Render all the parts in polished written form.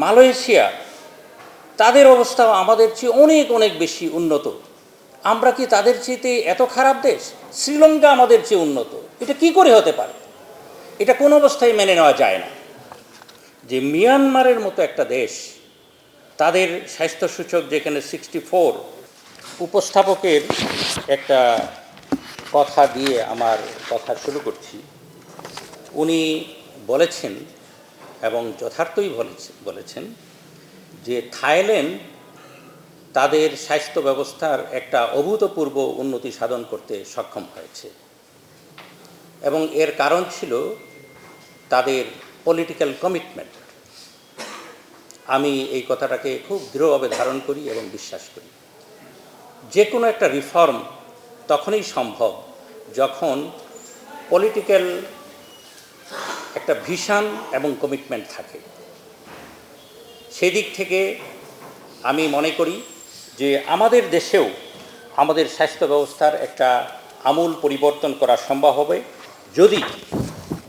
Malaysia, তাদের অবস্থাও আমাদের চেয়ে অনেক অনেক বেশি উন্নত। আমরা কি তাদের চেয়েতে এত খারাপ দেশ? শ্রীলঙ্কা আমাদের চেয়ে উন্নত। এটা কি করে হতে পারে? এটা কোনো অবস্থায় মেনে নেওয়া যায় না যে মিয়ানমারের মতো একটা দেশ, তাদের স্বাস্থ্যসূচক যেখানে 64। উপস্থাপকের একটা কথা দিয়ে আমার কথা শুরু করছি। উনি বলেছেন এবং যথার্থই বলেছেন যে থাইল্যান্ড তাদের স্বাস্থ্য ব্যবস্থার একটা অভূতপূর্ব উন্নতি সাধন করতে সক্ষম হয়েছে এবং এর কারণ ছিল তাদের পলিটিক্যাল কমিটমেন্ট। আমি এই কথাটাকে খুব দৃঢ়ভাবে ধারণ করি এবং বিশ্বাস করি। যে কোনো একটা রিফর্ম তখনই সম্ভব যখন পলিটিক্যাল একটা ভিশন এবং কমিটমেন্ট থাকে। সেদিক থেকে আমি মনে করি যে আমাদের দেশেও আমাদের স্বাস্থ্য ব্যবস্থার একটা আমূল পরিবর্তন করা সম্ভব হবে যদি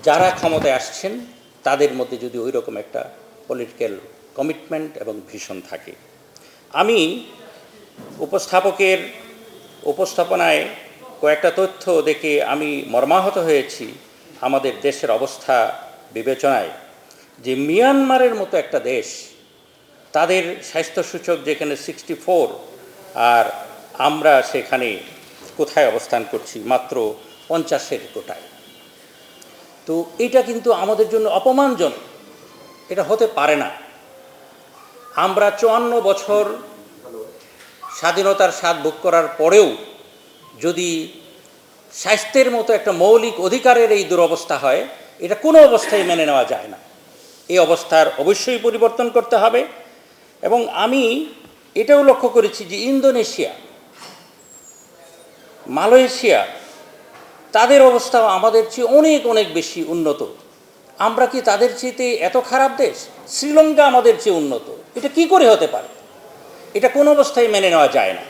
যারা ক্ষমতায় আসছেন তাদের মধ্যে যদি ওই রকম একটা পলিটিক্যাল কমিটমেন্ট এবং ভিশন থাকে। আমি উপস্থাপকের উপস্থাপনায় কয়েকটা তথ্য দেখে আমি মর্মাহত হয়েছি আমাদের দেশের অবস্থা বিবেচনায়, যে মিয়ানমারের মতো একটা দেশ, তাদের স্বাস্থ্যসূচক যেখানে 64 আর আমরা সেখানে কোথায় অবস্থান করছি? মাত্র 50-এর কোটায়। তো এটা কিন্তু আমাদের জন্য অপমানজনক। এটা হতে পারে না। আমরা 54 বছর স্বাধীনতার স্বাদ ভোগ করার পরেও যদি স্বাস্থ্যের মতো একটা মৌলিক অধিকারের এই দুরবস্থা হয়, এটা কোনো অবস্থায় মেনে নেওয়া যায় না। এই অবস্থার অবশ্যই পরিবর্তন করতে হবে। এবং আমি এটাও লক্ষ্য করেছি যে ইন্দোনেশিয়া, মালয়েশিয়া, তাদের অবস্থাও আমাদের চেয়ে অনেক অনেক বেশি উন্নত। আমরা কি তাদের চেয়েতে এত খারাপ দেশ? শ্রীলঙ্কা আমাদের চেয়ে উন্নত। এটা কি করে হতে পারে? এটা কোনো অবস্থায় মেনে নেওয়া যায় না।